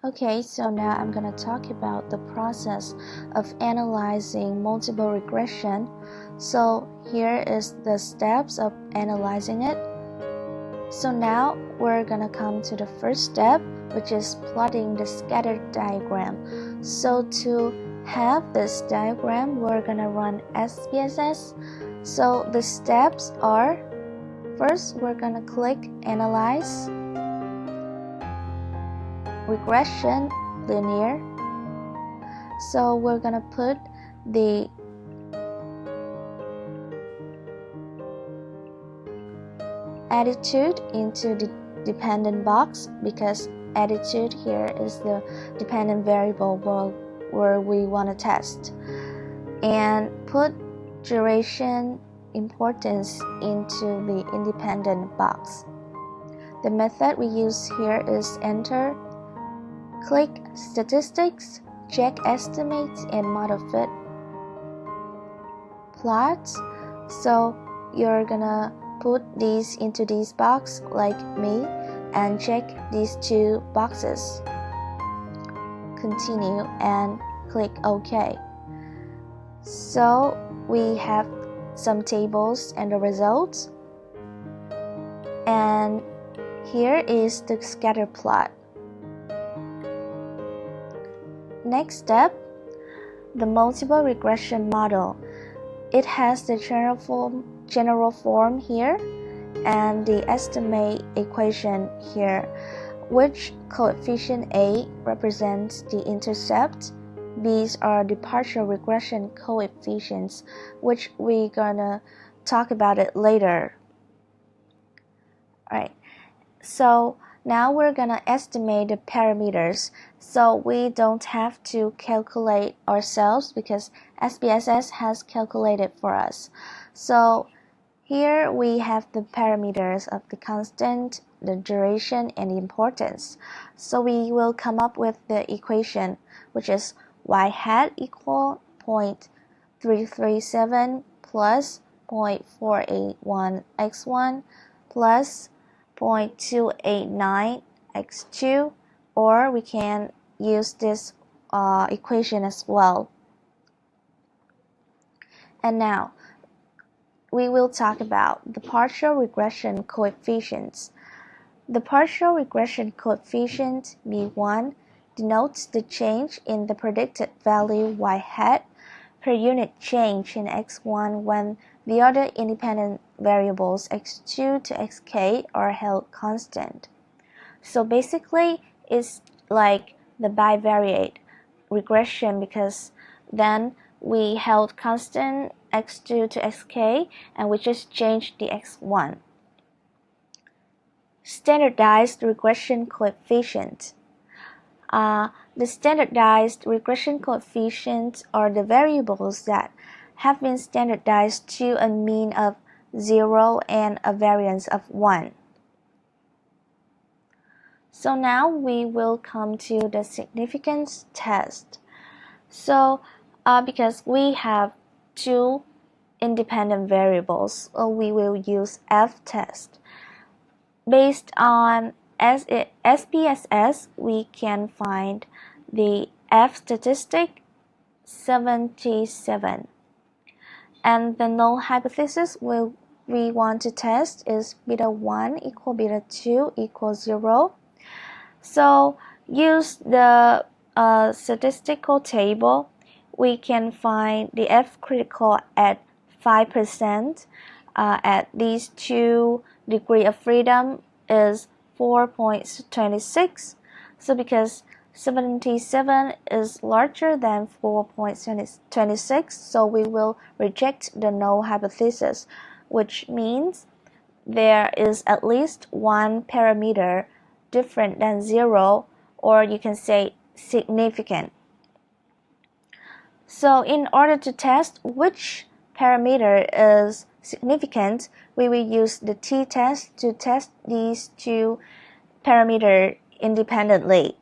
Okay, so now I'm going to talk about the process of analyzing multiple regression. So here is the steps of analyzing it. So now we're going to come to the first step, which is plotting the scatter diagram. So to have this diagram, we're going to run SPSS. So the steps are, first we're going to click Analyze, Regression, Linear. So we're gonna put the attitude into the dependent box, because attitude here is the dependent variable where we want to test, and put duration importance into the independent box. The method we use here is enter, click statistics, check estimates, and model fit, plot. So you're gonna put these into this box like me and check these two boxes, continue and click OK. So we have some tables and the results, and here is the scatter plot. Next step, the multiple regression model. It has the general form here and the estimate equation here, which coefficient A represents the intercept. These are the partial regression coefficients, which we're gonna talk about it later. Alright, so now we're gonna estimate the parameters, so we don't have to calculate ourselves because SPSS has calculated for us. So here we have the parameters of the constant, the duration, and the importance. So we will come up with the equation, which is y hat equal 0.337 plus 0.481 x1 plus 0.289 x2, or we can use this equation as well. And now we will talk about the partial regression coefficients. The partial regression coefficient B1 denotes the change in the predicted value y hat per unit change in x1 when the other independent variables x2 to xk are held constant. So basically it's like the bivariate regression, because then we held constant x2 to xk and we just changed the x1. Standardized regression coefficient. The standardized regression coefficients are the variables that have been standardized to a mean of 0 and a variance of 1. So now we will come to the significance test. So because we have two independent variables, we will use F test. Based on SPSS, we can find the F statistic 77. And the null hypothesis we want to test is beta 1 equal beta 2 equals 0. So use the statistical table. We can find the F critical at 5%. At these two degree of freedom is 4.26. So because 77 is larger than 4.26, so we will reject the null hypothesis, which means there is at least one parameter different than 0, or you can say significant. So in order to test which parameter is significant, we will use the t-test to test these two parameters independently.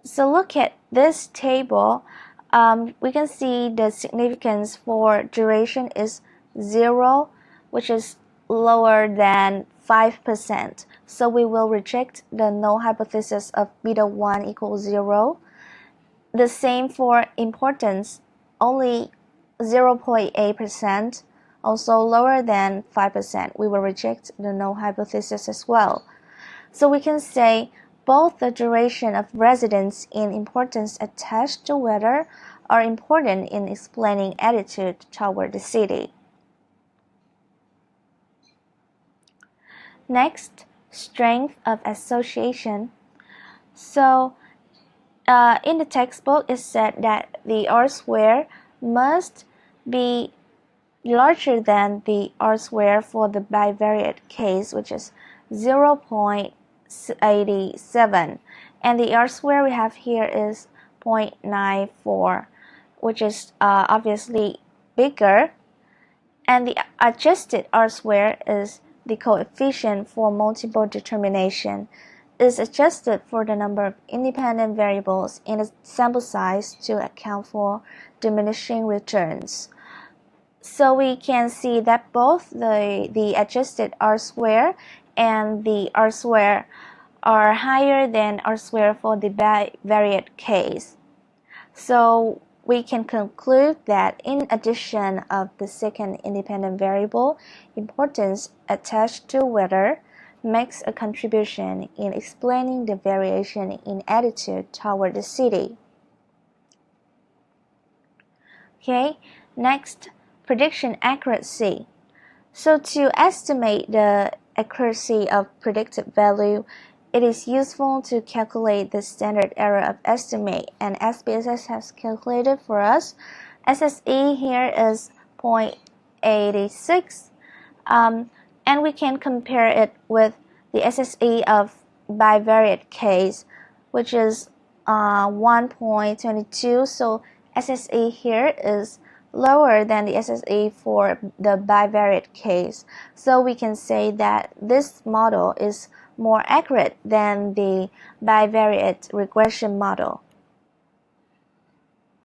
So look at this table. We can see the significance for duration is 0, which is lower than 5%. So we will reject the null hypothesis of beta 1 equals 0. The same for importance, only 0.8%, also lower than 5%. We will reject the null hypothesis as well. So we can say both the duration of residence and importance attached to weather are important in explaining attitude toward the city. Next, strength of association. So in the textbook, it said that the R-square must be larger than the R-square for the bivariate case, which is 0.87, and the R-square we have here is 0.94, which is obviously bigger, and the adjusted R-square is the coefficient for multiple determination, is adjusted for the number of independent variables in a sample size to account for diminishing returns. So we can see that both the adjusted R-square and the R-square are higher than R-square for the bivariate case. So we can conclude that in addition of the second independent variable, importance attached to weather makes a contribution in explaining the variation in attitude toward the city. Okay, next, prediction accuracy. So to estimate the accuracy of predicted value, it is useful to calculate the standard error of estimate, and SPSS has calculated for us. SSE here is 0.86, and we can compare it with the SSE of bivariate case, which is 1.22. So SSE here is lower than the SSE for the bivariate case. So we can say that this model is more accurate than the bivariate regression model.